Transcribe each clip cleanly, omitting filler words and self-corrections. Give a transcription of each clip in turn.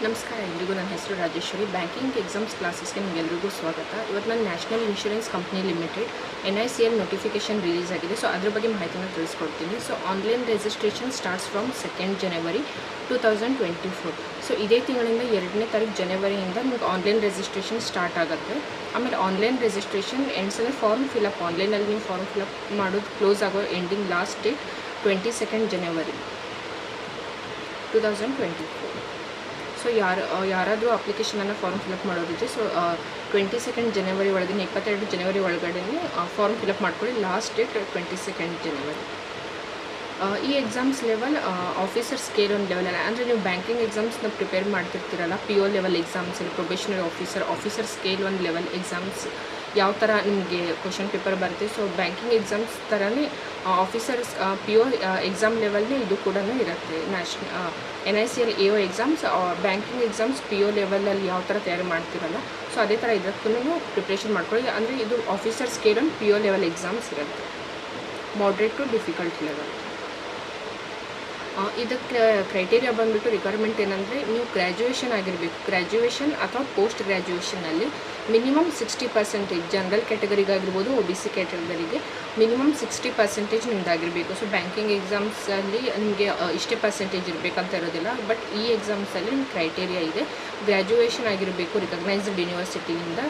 ನಮಸ್ಕಾರ ಎಲ್ರಿಗೂ. ನನ್ನ ಹೆಸರು ರಾಜೇಶ್ವರಿ. ಬ್ಯಾಂಕಿಂಗ್ ಎಕ್ಸಾಮ್ಸ್ ಕ್ಲಾಸಸ್ಗೆ ನಿಮಗೆಲ್ಲರಿಗೂ ಸ್ವಾಗತ. ಇವತ್ತು ನಾನು national insurance company limited NICL notification release ಆಗಿದೆ. ಸೊ ಅದ್ರ ಬಗ್ಗೆ ಮಾಹಿತಿನ ತಿಳಿಸ್ಕೊಡ್ತೀನಿ. So online registration starts from 2nd January 2024. So ಇದೇ ತಿಂಗಳಿಂದ 2ನೇ ತಾರೀಕು ಜನವರಿಯಿಂದ ನಿಮ್ಗೆ ಆನ್ಲೈನ್ ರಿಜಿಸ್ಟ್ರೇಷನ್ ಸ್ಟಾರ್ಟ್ ಆಗುತ್ತೆ. ಆಮೇಲೆ ಆನ್ಲೈನ್ ರಿಜಿಸ್ಟ್ರೇಷನ್ ಎಂಡ್ಸ್ ಅಂದರೆ ಫಾರ್ಮ್ ಫಿಲಪ್, ಆನ್ಲೈನಲ್ಲಿ ನೀವು ಫಾರ್ಮ್ ಫಿಲಪ್ ಮಾಡೋದು ಕ್ಲೋಸ್ ಆಗೋ ending last date 22nd January 2024. So ಯಾರಾದರೂ ಅಪ್ಲಿಕೇಶನನ್ನು ಫಾರ್ಮ್ ಫಿಲಪ್ ಮಾಡೋದಿದೆ. ಸೊ 22nd January ಒಳಗೆ 22 ಜನವರಿ ಒಳಗಡೆ ಫಾರ್ಮ್ ಫಿಲಪ್ ಮಾಡ್ಕೊಳ್ಳಿ. Last date 22nd January. ಈ ಎಕ್ಸಾಮ್ಸ್ ಲೆವೆಲ್ ಆಫೀಸರ್ ಸ್ಕೇಲ್ ಒಂದು ಲೆವೆಲ್ ಅಲ್ಲ. ಅಂದರೆ ನೀವು ಬ್ಯಾಂಕಿಂಗ್ ಎಕ್ಸಾಮ್ಸ್ನ ಪ್ರಿಪೇರ್ ಮಾಡ್ತಿರ್ತೀರಲ್ಲ, PO ಲೆವೆಲ್ ಎಕ್ಸಾಮ್ಸ್ ಇಲ್ಲ, ಪ್ರೊಬೇಷನರಿ ಆಫೀಸರ್ ಸ್ಕೇಲ್ ಒಂದು ಲೆವೆಲ್ ಎಕ್ಸಾಮ್ಸ್ ಯಾವ ಥರ ನಿಮಗೆ ಕ್ವಶನ್ ಪೇಪರ್ ಬರುತ್ತೆ. ಸೊ ಬ್ಯಾಂಕಿಂಗ್ ಎಕ್ಸಾಮ್ಸ್ ಥರನೇ ಆಫೀಸರ್ಸ್ PO ಎಕ್ಸಾಮ್ ಲೆವೆಲ್ನೇ ಇದು ಕೂಡ ಇರುತ್ತೆ. NICL AO exams, banking exams PO ಲೆವೆಲಲ್ಲಿ ಯಾವ ಥರ ತಯಾರು ಮಾಡ್ತಿರಲ್ಲ, ಸೊ ಅದೇ ಥರ ಇದಕ್ಕೂ ಪ್ರಿಪ್ರೇಷನ್ ಮಾಡ್ಕೊಳ್ಳಿ. ಅಂದರೆ ಇದು ಆಫೀಸರ್ ಸ್ಕೇಲ್ ಒಂದು PO ಲೆವೆಲ್ ಎಕ್ಸಾಮ್ಸ್ ಇರುತ್ತೆ, ಮಾಡ್ರೇಟ್ ಟು ಡಿಫಿಕಲ್ಟ್ ಲೆವೆಲ್. ಇದಕ್ಕೆ ಕ್ರೈಟೇರಿಯಾ ಬಂದುಬಿಟ್ಟು ರಿಕ್ವೈರ್ಮೆಂಟ್ ಏನಂದರೆ ನೀವು ಗ್ರ್ಯಾಜುಯೇಷನ್ ಆಗಿರಬೇಕು. ಗ್ರ್ಯಾಜುಯೇಷನ್ ಅಥವಾ ಪೋಸ್ಟ್ ಗ್ರ್ಯಾಜುಯೇಷನಲ್ಲಿ ಮಿನಿಮಮ್ 60% ಜನರಲ್ ಕ್ಯಾಟಗರಿಗಾಗಿರ್ಬೋದು, OBC ಕ್ಯಾಟಗರಿಗೆ ಮಿನಿಮಮ್ 60% ನಿಮ್ದಾಗಿರಬೇಕು. ಸೊ ಬ್ಯಾಂಕಿಂಗ್ ಎಕ್ಸಾಮ್ಸಲ್ಲಿ ನಿಮಗೆ ಇಷ್ಟೇ ಪರ್ಸೆಂಟೇಜ್ ಇರಬೇಕಂತ ಇರೋದಿಲ್ಲ. ಬಟ್ ಈ ಎಕ್ಸಾಮ್ಸಲ್ಲಿ ನಿಮ್ಮ ಕ್ರೈಟೇರಿಯಾ ಇದೆ, ಗ್ರ್ಯಾಜುಯೇಷನ್ ಆಗಿರಬೇಕು ರಿಕಗ್ನೈಸ್ಡ್ ಯೂನಿವರ್ಸಿಟಿಯಿಂದ.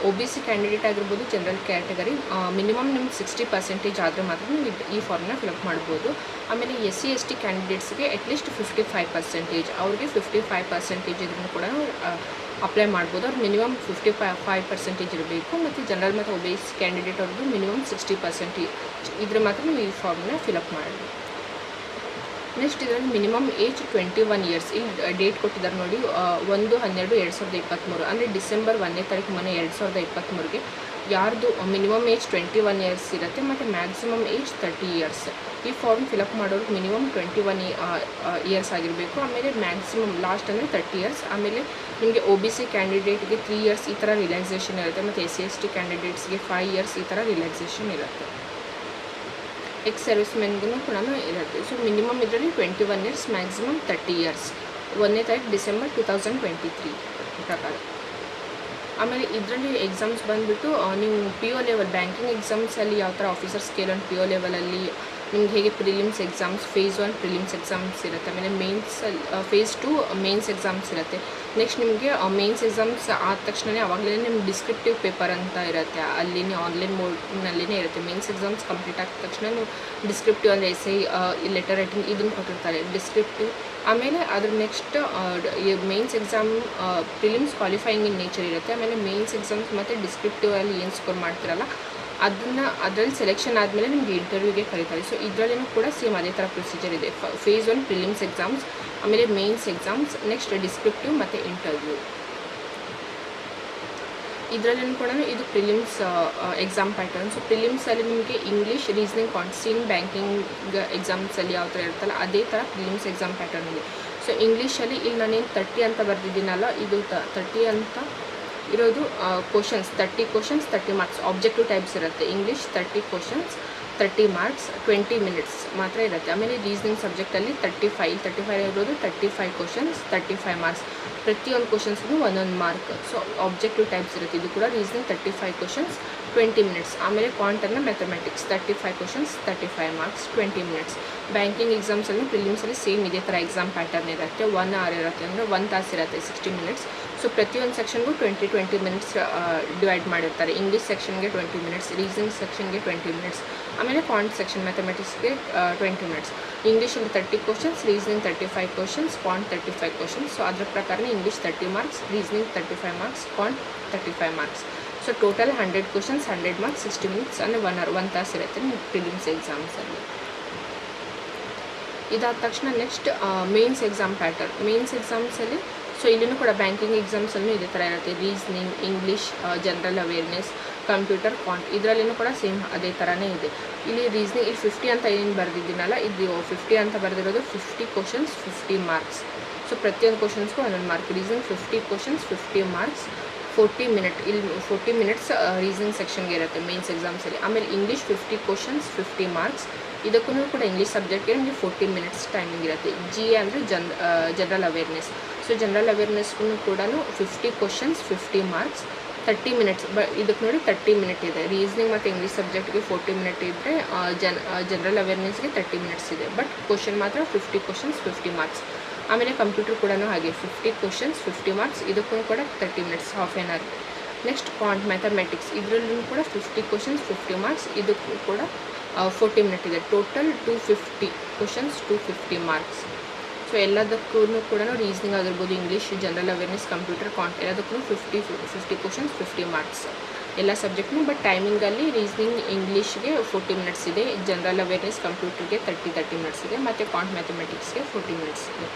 OBC ಕ್ಯಾಂಡಿಡೇಟ್ ಆಗಿರ್ಬೋದು, ಜನರಲ್ ಕ್ಯಾಟಗರಿ ಮಿನಿಮಮ್ ನಿಮ್ಗೆ 60% ಆದರೆ ಮಾತ್ರ ನೀವು ಈ ಫಾರ್ಮ್ನ ಫಿಲಪ್ ಮಾಡ್ಬೋದು. ಆಮೇಲೆ SC ST ಕ್ಯಾಂಡಿಡೇಟ್ಸ್ಗೆ ಅಟ್ಲೀಸ್ಟ್ 55%, ಅವ್ರಿಗೆ 55% ಇದ್ರೂ ಕೂಡ ಅಪ್ಲೈ ಮಾಡ್ಬೋದು. ಅವ್ರು ಮಿನಿಮಮ್ 55% ಇರಬೇಕು. ಮತ್ತು ಜನರಲ್ ಮತ್ತು OBC ಕ್ಯಾಂಡಿಡೇಟ್ ಅವ್ರಿಗೆ ಮಿನಿಮಮ್ 60% ಇದ್ರೆ ಮಾತ್ರ ನೀವು ಈ ಫಾರ್ಮ್ನ ಫಿಲಪ್ ಮಾಡಬೇಕು. ನೆಕ್ಸ್ಟ್ ಇದರಲ್ಲಿ ಮಿನಿಮಮ್ ಏಜ್ 21 years. ಇಲ್ಲಿ ಡೇಟ್ ಕೊಟ್ಟಿದ್ದಾರೆ ನೋಡಿ, 1/12/2023 ಅಂದರೆ ಡಿಸೆಂಬರ್ 1ನೇ ತಾರೀಕು 2023ಗೆ ಯಾರ್ದು ಮಿನಿಮಮ್ ಏಜ್ 21 years ಇರುತ್ತೆ ಮತ್ತು ಮ್ಯಾಕ್ಸಿಮಮ್ ಏಜ್ 30 years. ಈ ಫಾರ್ಮ್ ಫಿಲಪ್ ಮಾಡೋರು ಮಿನಿಮಮ್ 21 years ಆಗಿರಬೇಕು. ಆಮೇಲೆ ಮ್ಯಾಕ್ಸಿಮಮ್ ಲಾಸ್ಟ್ ಅಂದರೆ 30 years. ಆಮೇಲೆ ನಿಮಗೆ OBC ಕ್ಯಾಂಡಿಡೇಟ್ಗೆ 3 years ಈ ಥರ ರಿಲ್ಯಾಕ್ಸೇಷನ್ ಇರುತ್ತೆ ಮತ್ತು SC ST ಕ್ಯಾಂಡಿಡೇಟ್ಸ್ಗೆ 5 years ಈ ಥರ ರಿಲ್ಯಾಕ್ಸೇಷನ್ ಇರುತ್ತೆ. ಎಕ್ಸ್ ಸರ್ವಿಸ್ ಮೆನ್ಗೂ ಕೂಡ ಇರುತ್ತೆ. ಸೊ ಮಿನಿಮಮ್ ಇದರಲ್ಲಿ 21 years, ಮ್ಯಾಕ್ಸಿಮಮ್ 30 years. 1ನೇ ತಾರೀಕು ಡಿಸೆಂಬರ್ 2023 ಪ್ರಕಾರ. ಆಮೇಲೆ ಇದರಲ್ಲಿ ಎಕ್ಸಾಮ್ಸ್ ಬಂದುಬಿಟ್ಟು ನೀವು PO ಲೆವೆಲ್ ಬ್ಯಾಂಕಿಂಗ್ ಎಕ್ಸಾಮ್ಸಲ್ಲಿ ಯಾವ ಥರ ಆಫೀಸರ್ ಸ್ಕೇಲ್ ಆ್ಯಂಡ್ PO ಲೆವೆಲಲ್ಲಿ ನಿಮ್ಗೆ ಹೇಗೆ prelims exams, phase 1 prelims exams ಇರುತ್ತೆ. ಆಮೇಲೆ ಮೇನ್ಸಲ್ಲಿ phase 2 ಮೇನ್ಸ್ ಎಕ್ಸಾಮ್ಸ್ ಇರುತ್ತೆ. ನೆಕ್ಸ್ಟ್ ನಿಮಗೆ ಮೇನ್ಸ್ ಎಕ್ಸಾಮ್ಸ್ ಆದ ತಕ್ಷಣವೇ ಆವಾಗಲೇ ನಿಮ್ಗೆ ಡಿಸ್ಕ್ರಿಪ್ಟಿವ್ ಪೇಪರ್ ಅಂತ ಇರುತ್ತೆ, ಅಲ್ಲಿನೇ ಆನ್ಲೈನ್ ಮೋಡ್ನಲ್ಲಿನೇ ಇರುತ್ತೆ. ಮೇನ್ಸ್ ಎಕ್ಸಾಮ್ಸ್ ಕಂಪ್ಲೀಟ್ ಆಗಿದ ತಕ್ಷಣ ನೀವು ಡಿಸ್ಕ್ರಿಪ್ಟಿವ್ ಅಂದರೆ essay, ಲೆಟರ್ ರೈಟಿಂಗ್ ಇದನ್ನು ಕೊಟ್ಟಿರ್ತಾರೆ, ಡಿಸ್ಕ್ರಿಪ್ಟಿವ್. ಆಮೇಲೆ ಅದ್ರ next mains exam prelims qualifying in nature ಇರುತ್ತೆ. ಆಮೇಲೆ ಮೇನ್ಸ್ ಎಕ್ಸಾಮ್ಸ್ ಮತ್ತು ಡಿಸ್ಕ್ರಿಪ್ಟಿವ್ ಅಲ್ಲಿ ಏನು ಸ್ಕೋರ್ ಮಾಡ್ತಿರಲ್ಲ ಅದರಲ್ಲಿ ಸೆಲೆಕ್ಷನ್ ಆದಮೇಲೆ ನಿಮಗೆ ಇಂಟರ್ವ್ಯೂಗೆ ಕರೀತಾರೆ. ಸೊ ಇದರಲ್ಲೂ ಕೂಡ ಸೇಮ್ ಅದೇ ಥರ ಪ್ರೊಸೀಜರ್ ಇದೆ. phase 1 ಪ್ರಿಲಿಮ್ಸ್ ಎಕ್ಸಾಮ್ಸ್, ಆಮೇಲೆ ಮೇನ್ಸ್ ಎಕ್ಸಾಮ್ಸ್, ನೆಕ್ಸ್ಟ್ ಡಿಸ್ಕ್ರಿಪ್ಟಿವ್ ಮತ್ತು ಇಂಟರ್ವ್ಯೂ. ಇದರಲ್ಲೂ ಕೂಡ ಇದು ಪ್ರಿಲಿಮ್ಸ್ ಎಕ್ಸಾಮ್ ಪ್ಯಾಟರ್ನ್. ಸೊ ಪ್ರಿಲಿಮ್ಸಲ್ಲಿ ನಿಮಗೆ ಇಂಗ್ಲೀಷ್, ರೀಸನಿಂಗ್, ಕ್ವಾಂಟಿಟಿ, ಬ್ಯಾಂಕಿಂಗ್ ಎಕ್ಸಾಮ್ಸಲ್ಲಿ ಯಾವ ಥರ ಇರುತ್ತಲ್ಲ ಅದೇ ಥರ ಪ್ರಿಲಿಮ್ಸ್ ಎಕ್ಸಾಮ್ ಪ್ಯಾಟರ್ನ್ ಇದೆ. ಸೊ ಇಂಗ್ಲೀಷಲ್ಲಿ ಇಲ್ಲಿ ನಾನೇನು 30 ಅಂತ ಬರೆದಿದ್ದೀನಲ್ಲ, ಇದು 30 ಅಂತ ಇರೋದು questions, 30 questions 30 marks objective types ಇರುತ್ತೆ. ಇಂಗ್ಲೀಷ್ 30 questions 30 marks 20 minutes ಮಾತ್ರ ಇರುತ್ತೆ. ಆಮೇಲೆ ರೀಸನಿಂಗ್ ಸಬ್ಜೆಕ್ಟಲ್ಲಿ 35 ಇರೋದು 35 questions 35 marks. ಪ್ರತಿಯೊಂದು ಕ್ವಶನ್ಸ್ಗೂ ಒಂದೊಂದು ಮಾರ್ಕ್. ಸೊ ಆಬ್ಜೆಕ್ಟಿವ್ ಟೈಪ್ಸ್ ಇರುತ್ತೆ. ಇದು ಕೂಡ ರೀಸನಿಂಗ್ 35 questions 20 minutes. ಆಮೇಲೆ ಕ್ವಾಂಟನ್ನ mathematics 35 questions 35 marks 20 minutes. Banking ಎಕ್ಸಾಮ್ಸಲ್ಲಿ ಪ್ರಿಲಿಮ್ಸಲ್ಲಿ ಸೇಮ್ ಇದೇ ಥರ ಎಕ್ಸಾಮ್ ಪ್ಯಾಟರ್ನ್ ಇರುತ್ತೆ. 1 hour ಇರುತ್ತೆ, ಅಂದರೆ 1 ತಾಸು ಇರುತ್ತೆ, 60 minutes. ಸೊ ಪ್ರತಿಯೊಂದು ಸೆಕ್ಷನ್ಗೂ 20 minutes ಡಿವೈಡ್ ಮಾಡಿರ್ತಾರೆ. ಇಂಗ್ಲೀಷ್ ಸೆಕ್ಷನ್ಗೆ 20 minutes, ರೀಸನಿಂಗ್ ಸೆಕ್ಷನ್ಗೆ 20 minutes, ಆಮೇಲೆ ಕ್ವಾಂಟ್ ಸೆಕ್ಷನ್ ಮ್ಯಾಥಮೆಟಿಕ್ಸ್ಗೆ 20 minutes. ಇಂಗ್ಲೀಷಲ್ಲಿ 30 questions, reasoning 35 questions, ಕ್ವಾಂಟ್ 35 questions. So ಅದರ ಪ್ರಕಾರನೇ English 30 marks, reasoning 35 marks, ಕ್ವಾಂಟ್ 35 marks. So total 100 questions 100 marks 60 minutes ಅಂದರೆ 1 hour 1 ತಾಸು ಇರುತ್ತೆ ಪ್ರಿಲಿಮ್ಸ್ ಎಕ್ಸಾಮ್ಸಲ್ಲಿ. ಇದಾದ ತಕ್ಷಣ next mains exam pattern. Mains ಎಕ್ಸಾಮ್ಸಲ್ಲಿ ಸೊ ಇಲ್ಲಿನೂ ಕೂಡ ಬ್ಯಾಂಕಿಂಗ್ ಎಕ್ಸಾಮ್ಸಲ್ಲೂ ಇದೇ ಥರ ಇರುತ್ತೆ. Reasoning, English, general awareness, computer, quant ಇದರಲ್ಲಿನೂ ಕೂಡ ಸೇಮ್ ಅದೇ ಥರನೇ ಇದೆ. ಇಲ್ಲಿ ರೀಸನಿಂಗ್ ಇಲ್ಲಿ 50 ಅಂತ ಏನು ಬರೆದಿದ್ದೀನಲ್ಲ, ಇದು 50 ಅಂತ ಬರೆದಿರೋದು 50 questions 50 marks. ಸೊ ಪ್ರತಿಯೊಂದು ಕ್ವಶನ್ಸ್ಗೂ ಒಂದೊಂದು mark. Reasoning 50 questions 50 marks 40 minutes. ಇಲ್ಲಿ 40 minutes ರೀಸನಿಂಗ್ ಸೆಕ್ಷನ್ಗೆ ಇರುತ್ತೆ ಮೇನ್ಸ್ ಎಕ್ಸಾಮ್ಸಲ್ಲಿ. ಆಮೇಲೆ ಇಂಗ್ಲೀಷ್ 50 questions 50 marks, ಇದಕ್ಕೂ ಕೂಡ ಇಂಗ್ಲೀಷ್ ಸಬ್ಜೆಕ್ಟ್ಗೆ ನಿಮಗೆ 14 ಮಿನಿಟ್ಸ್ ಟೈಮಿಂಗ್ ಇರುತ್ತೆ. GA ಅಂದರೆ ಜನರಲ್ ಅವೇರ್ನೆಸ್. ಸೊ ಜನರಲ್ ಅವೇರ್ನೆಸ್ಗೂ ಕೂಡ 50 ಕ್ವಶನ್ಸ್ 50 ಮಾರ್ಕ್ಸ್ 30 ಮಿನಿಟ್ಸ್. ಇದಕ್ಕೆ ನೋಡಿ 30 ಮಿನಿಟ್ ಇದೆ. ರೀಸನಿಂಗ್ ಮತ್ತು ಇಂಗ್ಲೀಷ್ ಸಬ್ಜೆಕ್ಟ್ಗೆ 40 ಮಿನಿಟ್ ಇದ್ದರೆ ಜನರಲ್ ಅವೇರ್ನೆಸ್ಗೆ 30 ಮಿನಿಟ್ಸ್ ಇದೆ. ಬಟ್ ಕ್ವಶನ್ ಮಾತ್ರ 50 ಕ್ವಶನ್ಸ್ 50 ಮಾರ್ಕ್ಸ್. ಆಮೇಲೆ ಕಂಪ್ಯೂಟರ್ ಕೂಡ ಹಾಗೆ 50 ಕ್ವಶನ್ಸ್ 50 ಮಾರ್ಕ್ಸ್. ಇದಕ್ಕೂ ಕೂಡ 30 minutes, half an hour. Next quant mathematics, ಇದರಲ್ಲೂ ಕೂಡ 50 ಕ್ವಶನ್ಸ್ 50 ಮಾರ್ಕ್ಸ್. ಇದಕ್ಕೂ ಕೂಡ 40 ಮಿನಿಟ್ ಇದೆ. Total 250 questions 250 marks. ಸೊ ಎಲ್ಲದಕ್ಕೂ ಕೂಡ ರೀಸನಿಂಗ್ ಆಗಿರ್ಬೋದು, ಇಂಗ್ಲೀಷ್, ಜನರಲ್ ಅವೇರ್ನೆಸ್, ಕಂಪ್ಯೂಟರ್, ಕ್ವಾಂಟ್ ಎಲ್ಲದಕ್ಕೂ 50 ಕ್ವಶನ್ಸ್ 50 ಮಾರ್ಕ್ಸ್ ಎಲ್ಲ ಸಬ್ಜೆಕ್ಟ್ನು. ಬಟ್ ಟೈಮಿಂಗಲ್ಲಿ ರೀಸನಿಂಗ್ ಇಂಗ್ಲೀಷ್ಗೆ 40 ಮಿನಿಟ್ಸ್ ಇದೆ, ಜನರಲ್ ಅವೇರ್ನೆಸ್ ಕಂಪ್ಯೂಟರ್ಗೆ 30 ಮಿನಿಟ್ಸ್ ಇದೆ, ಮತ್ತು ಕ್ವಾಂಟ್ ಮ್ಯಾಥಮೆಟಿಕ್ಸ್ಗೆ 40 ಮಿನಿಟ್ಸ್ ಇದೆ.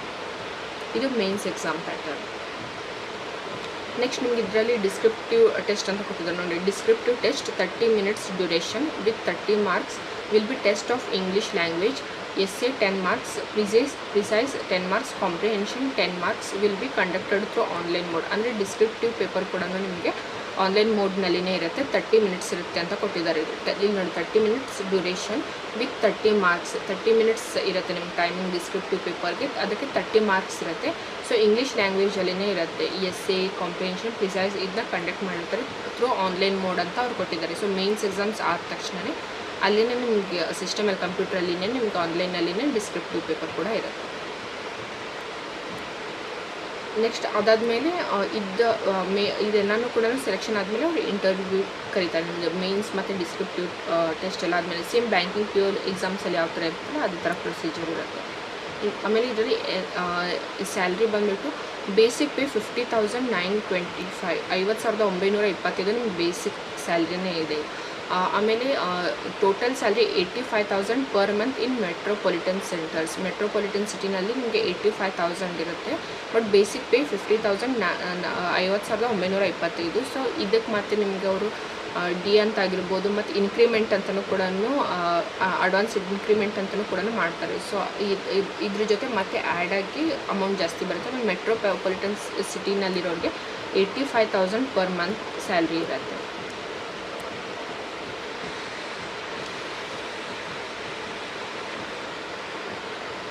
ಇದು ಮೇನ್ಸ್ ಎಕ್ಸಾಮ್ ಪ್ಯಾಟರ್ನ್. ನೆಕ್ಸ್ಟ್ ನಿಮ್ಗೆ ಇದರಲ್ಲಿ ಡಿಸ್ಕ್ರಿಪ್ಟಿವ್ ಟೆಸ್ಟ್ ಅಂತ ಕೊಟ್ಟಿದ್ದಾರೆ ನೋಡಿ. Descriptive test 30 minutes duration with 30 marks will be test of English language. essay 10 marks, precise 10 marks, comprehension 10 marks will be conducted through online mode. ಅಂದರೆ descriptive paper ಕೂಡ ನಿಮಗೆ online ಮೋಡ್ನಲ್ಲಿನೇ ಇರುತ್ತೆ. 30 minutes ಇರುತ್ತೆ ಅಂತ ಕೊಟ್ಟಿದ್ದಾರೆ. ಇಲ್ಲಿ ನೋಡಿ 30 minutes duration with 30 marks. 30 minutes ಇರುತ್ತೆ ನಿಮ್ಮ ಟೈಮಿಂಗ್ ಡಿಸ್ಕ್ರಿಪ್ಟಿವ್ ಪೇಪರ್ಗೆ, ಅದಕ್ಕೆ 30 ಮಾರ್ಕ್ಸ್ ಇರುತ್ತೆ. ಸೊ ಇಂಗ್ಲೀಷ್ ಲ್ಯಾಂಗ್ವೇಜಲ್ಲಿನೇ ಇರುತ್ತೆ. essay, comprehension, precise ಇದನ್ನ ಕಂಡಕ್ಟ್ ಮಾಡಿರ್ತಾರೆ ಥ್ರೂ ಆನ್ಲೈನ್ ಮೋಡ್ ಅಂತ ಅವ್ರು ಕೊಟ್ಟಿದ್ದಾರೆ. ಸೊ ಮೇನ್ಸ್ ಎಕ್ಸಾಮ್ಸ್ ಆದ ತಕ್ಷಣವೇ ಅಲ್ಲಿನೇ ನಿಮಗೆ ಸಿಸ್ಟಮಲ್ಲಿ ಕಂಪ್ಯೂಟ್ರಲ್ಲಿನೇ ನಿಮ್ಗೆ ಆನ್ಲೈನಲ್ಲಿನೇ ಡಿಸ್ಕ್ರಿಪ್ಟಿವ್ ಪೇಪರ್ ಕೂಡ ಇರುತ್ತೆ. ನೆಕ್ಸ್ಟ್ ಅದಾದಮೇಲೆ ಇದೆಲ್ಲನೂ ಕೂಡ ಸೆಲೆಕ್ಷನ್ ಆದಮೇಲೆ ಅವರು ಇಂಟರ್ವ್ಯೂ ಕರೀತಾರೆ. ನಿಮಗೆ ಮೇನ್ಸ್ ಮತ್ತು ಡಿಸ್ಕ್ರಿಪ್ಟಿವ್ ಟೆಸ್ಟ್ ಎಲ್ಲ ಆದಮೇಲೆ ಸೇಮ್ ಬ್ಯಾಂಕಿಂಗ್ ಪ್ಯೂರ್ ಎಕ್ಸಾಮ್ಸಲ್ಲಿ ಯಾವ ಥರ ಇರ್ತಲ್ಲ ಅದೇ ಥರ ಪ್ರೊಸೀಜರ್ ಇರುತ್ತೆ. ಆಮೇಲೆ ಇದರಲ್ಲಿ ಸ್ಯಾಲ್ರಿ ಬಂದುಬಿಟ್ಟು ಬೇಸಿಕ್ ಪೇ 50,925 50,925 ನಿಮ್ಗೆ ಬೇಸಿಕ್ ಸ್ಯಾಲ್ರಿನೇ ಇದೆ. ಆಮೇಲೆ total salary 85,000 per month in metropolitan centres. Metropolitan ಸಿಟಿನಲ್ಲಿ ನಿಮಗೆ 85,000 ಇರುತ್ತೆ. But basic pay 50,925. ಸೊ ಇದಕ್ಕೆ ಮತ್ತೆ ನಿಮಗೆ ಅವರು ಡಿ ಅಂತ ಆಗಿರ್ಬೋದು ಮತ್ತು ಇನ್ಕ್ರಿಮೆಂಟ್ ಅಂತಲೂ ಕೂಡ ಅಡ್ವಾನ್ಸ್ ಇನ್ಕ್ರಿಮೆಂಟ್ ಅಂತಲೂ ಕೂಡ ಮಾಡ್ತಾರೆ. ಸೊ ಇದ್ರ ಜೊತೆ ಮತ್ತೆ ಆ್ಯಡ್ ಆಗಿ ಅಮೌಂಟ್ ಜಾಸ್ತಿ ಬರುತ್ತೆ. ಆಮೇಲೆ ಮೆಟ್ರೋಪಾಲಿಟನ್ ಸಿಟಿನಲ್ಲಿರೋರಿಗೆ 85,000 ಪರ್ ಮಂತ್ ಸ್ಯಾಲ್ರಿ ಇರುತ್ತೆ.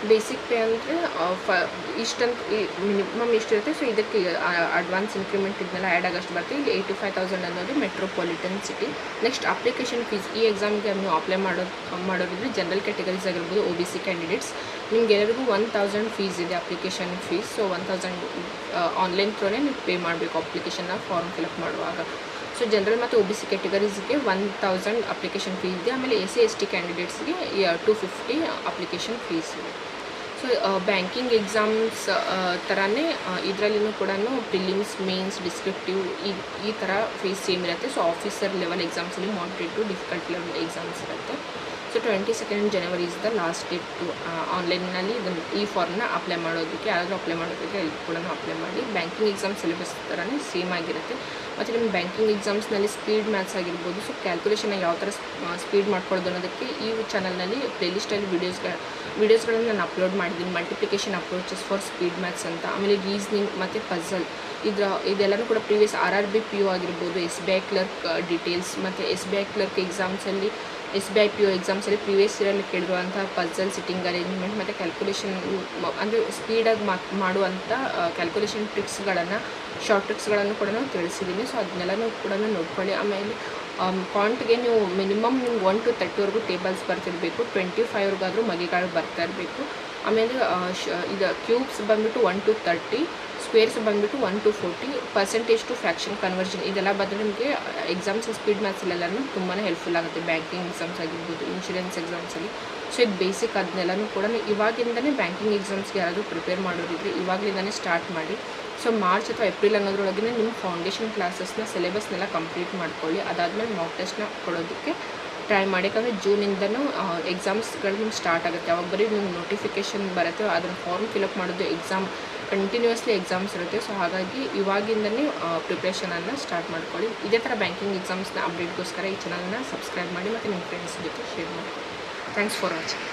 ಬೇಸಿಕ್ ಪೇ ಅಂದರೆ ಇಷ್ಟಂತ ಮಿನಿಮಮ್ ಇಷ್ಟಿರುತ್ತೆ. ಸೊ ಇದಕ್ಕೆ ಅಡ್ವಾನ್ಸ್ ಇನ್ಕ್ರಿಮೆಂಟ್ ಇದನ್ನೆಲ್ಲ ಆ್ಯಡ್ ಆಗೋಷ್ಟು ಬರುತ್ತೆ. ಇಲ್ಲಿ 85,000 ಅನ್ನೋದು metropolitan city. Next application fees. ಈ ಎಕ್ಸಾಮ್ಗೆ ನೀವು ಅಪ್ಲೈ ಮಾಡೋದಿದ್ರೆ ಜನರಲ್ ಕ್ಯಾಟಗರೀಸ್ ಆಗಿರ್ಬೋದು, OBC ಕ್ಯಾಂಡಿಡೇಟ್ಸ್, ನಿಮ್ಗೆ ಎಲ್ಲರಿಗೂ 1,000 ಫೀಸ್ ಇದೆ ಅಪ್ಲಿಕೇಶನ್ ಫೀಸ್. ಸೊ 1,000 ಆನ್ಲೈನ್ ಥ್ರೋನೇ ನೀವು ಪೇ ಮಾಡಬೇಕು ಅಪ್ಲಿಕೇಶನ್ನ ಫಾರ್ಮ್ ಫಿಲಪ್ ಮಾಡುವಾಗ. ಸೊ ಜನರಲ್ ಮತ್ತು OBC ಕ್ಯಾಟಗರೀಸ್ಗೆ 1,000 ಅಪ್ಲಿಕೇಶನ್ ಫೀಸ್ ಇದೆ. ಆಮೇಲೆ SC/ST ಕ್ಯಾಂಡಿಡೇಟ್ಸ್ಗೆ 250 ಅಪ್ಲಿಕೇಶನ್ ಫೀಸ್ ಇದೆ. ಸೊ ಬ್ಯಾಂಕಿಂಗ್ ಎಕ್ಸಾಮ್ಸ್ ಥರನೇ ಇದರಲ್ಲಿನೂ ಕೂಡ ಪ್ರಿಲಿಮ್ಸ್, ಮೇನ್ಸ್, ಡಿಸ್ಕ್ರಿಪ್ಟಿವ್ ಈ ಥರ ಫೀಸ್ ಸೇಮ್ ಇರುತ್ತೆ. ಸೊ ಆಫೀಸರ್ ಲೆವೆಲ್ ಎಕ್ಸಾಮ್ಸಲ್ಲಿ moderate to difficult level exams ಇರುತ್ತೆ. ಸೊ 22 ಜನವರಿ is the last date to ಆನ್ಲೈನಲ್ಲಿ ಈ ಫಾರ್ಮ್ನ ಅಪ್ಲೈ ಮಾಡೋದಕ್ಕೆ. ಯಾರಾದರೂ ಅಪ್ಲೈ ಮಾಡೋದಕ್ಕೆ ಅಲ್ಲಿ ಕೂಡ ಅಪ್ಲೈ ಮಾಡಿ. ಬ್ಯಾಂಕಿಂಗ್ ಎಕ್ಸಾಮ್ ಸಿಲೆಬಸ್ ಥರನೇ ಸೇಮ್ ಆಗಿರುತ್ತೆ. ಮತ್ತು ನಿಮ್ಮ ಬ್ಯಾಂಕಿಂಗ್ ಎಕ್ಸಾಮ್ಸ್ನಲ್ಲಿ ಸ್ಪೀಡ್ ಮ್ಯಾಥ್ಸ್ ಆಗಿರ್ಬೋದು, ಸೊ ಕ್ಯಾಲ್ಕುಲೇಷನ್ನ ಯಾವ ಥರ ಸ್ಪೀಡ್ ಮಾಡ್ಕೊಳ್ಳೋದು ಅನ್ನೋದಕ್ಕೆ ಈ ಚಾನಲ್ನಲ್ಲಿ ಪ್ಲೇಲಿಸ್ಟಲ್ಲಿ ವೀಡಿಯೋಸ್ಗಳನ್ನು ನಾನು ಅಪ್ಲೋಡ್ ಮಾಡಿದ್ದೀನಿ. Multiplication approaches for speed maths ಅಂತ. ಆಮೇಲೆ ರೀಸ್ನಿಂಗ್ ಮತ್ತು ಪಝಲ್ ಇದೆಲ್ಲನೂ ಕೂಡ ಪ್ರೀವಿಯಸ್ RRB PO ಆಗಿರ್ಬೋದು, SBI ಕ್ಲರ್ಕ್ ಡೀಟೇಲ್ಸ್ ಮತ್ತು SBI ಕ್ಲರ್ಕ್ ಎಕ್ಸಾಮ್ಸಲ್ಲಿ SBI PO ಎಕ್ಸಾಮ್ಸಲ್ಲಿ ಪ್ರೀವಿಯಸ್ ಇಯರಲ್ಲಿ ಕೇಳಿರುವಂಥ ಪಝಲ್, ಸಿಟ್ಟಿಂಗ್ ಅರೇಂಜ್ಮೆಂಟ್ ಮತ್ತು ಕ್ಯಾಲ್ಕುಲೇಷನ್ ಅಂದರೆ ಸ್ಪೀಡಾಗಿ ಮಾಡುವಂಥ ಕ್ಯಾಲ್ಕುಲೇಷನ್ ಟ್ರಿಕ್ಸ್ಗಳನ್ನು, ಶಾರ್ಟ್ ಟ್ರಿಕ್ಸ್ಗಳನ್ನು ಕೂಡ ನಾವು ತಿಳಿಸಿದ್ದೀನಿ. ಸೊ ಅದನ್ನೆಲ್ಲನೂ ಕೂಡ ನೋಡ್ಕೊಳ್ಳಿ. ಆಮೇಲೆ ಕಾಂಟ್ಗೆ ನೀವು ಮಿನಿಮಮ್ ನಿಮ್ಗೆ 1 to 30ವರೆಗೂ ಟೇಬಲ್ಸ್ ಬರ್ತಿರಬೇಕು. 25ವರೆಗಾದರೂ ಮಗೆಗಳು ಬರ್ತಾ ಇರಬೇಕು. ಆಮೇಲೆ ಇದು ಕ್ಯೂಬ್ಸ್ ಬಂದುಬಿಟ್ಟು 1 to 30, ಸ್ಕ್ವೇರ್ಸ್ ಬಂದುಬಿಟ್ಟು 1 to 40, percentage to fraction conversion ಇದೆಲ್ಲ ಬಂದರೆ ನಿಮಗೆ ಎಕ್ಸಾಮ್ಸ್ ಸ್ಪೀಡ್ ಮ್ಯಾಥ್ಸಲ್ಲೆಲ್ಲನೂ ತುಂಬಾ ಹೆಲ್ಪ್ಫುಲ್ ಆಗುತ್ತೆ. ಬ್ಯಾಂಕಿಂಗ್ ಎಕ್ಸಾಮ್ಸ್ ಆಗಿರ್ಬೋದು, ಇನ್ಶೂರೆನ್ಸ್ ಎಕ್ಸಾಮ್ಸಲ್ಲಿ. ಸೊ ಇದು ಬೇಸಿಕ್ ಅದನ್ನೆಲ್ಲನೂ ಕೂಡ ಇವಾಗಿಂದನೇ ಬ್ಯಾಂಕಿಂಗ್ ಎಕ್ಸಾಮ್ಸ್ಗೆ ಯಾರಾದರೂ ಪ್ರಿಪೇರ್ ಮಾಡೋರಿದ್ರೆ ಇವಾಗಲಿಂದನೇ ಸ್ಟಾರ್ಟ್ ಮಾಡಿ. ಸೊ ಮಾರ್ಚ್ ಅಥವಾ ಏಪ್ರಿಲ್ ಅನ್ನೋದ್ರೊಳಗೆ ನಿಮ್ಮ ಫೌಂಡೇಶನ್ ಕ್ಲಾಸಸ್ನ ಸಿಲೆಬಸ್ನೆಲ್ಲ ಕಂಪ್ಲೀಟ್ ಮಾಡ್ಕೊಳ್ಳಿ. ಅದಾದಮೇಲೆ ಮಾಕ್ ಟೆಸ್ಟ್ನ ಕೊಡೋದಕ್ಕೆ ಟ್ರೈ ಮಾಡಿ. ಯಾಕಂದರೆ ಜೂನಿಂದನೂ ಎಕ್ಸಾಮ್ಸ್ಗಳು ನಿಮ್ಗೆ ಸ್ಟಾರ್ಟ್ ಆಗುತ್ತೆ. ಅವಾಗ ಬರೀ ನಿಮ್ಗೆ ನೋಟಿಫಿಕೇಷನ್ ಬರುತ್ತೆ, ಅದನ್ನು ಫಾರ್ಮ್ ಫಿಲಪ್ ಮಾಡೋದು, ಎಕ್ಸಾಮ್ ಕಂಟಿನ್ಯೂಸ್ಲಿ ಎಕ್ಸಾಮ್ಸ್ ಇರುತ್ತೆ. ಸೊ ಹಾಗಾಗಿ ಇವಾಗಿಂದನೇ ಪ್ರಿಪ್ರೇಷನನ್ನು ಸ್ಟಾರ್ಟ್ ಮಾಡ್ಕೊಳ್ಳಿ. ಇದೇ ಥರ ಬ್ಯಾಂಕಿಂಗ್ ಎಕ್ಸಾಮ್ಸ್ನ ಅಪ್ಡೇಟ್ಗೋಸ್ಕರ ಈ ಚಾನಲ್ನ ಸಬ್ಸ್ಕ್ರೈಬ್ ಮಾಡಿ ಮತ್ತು ನಿಮ್ಮ ಫ್ರೆಂಡ್ಸ್ ಜೊತೆ ಶೇರ್ ಮಾಡಿ. Thanks for watching.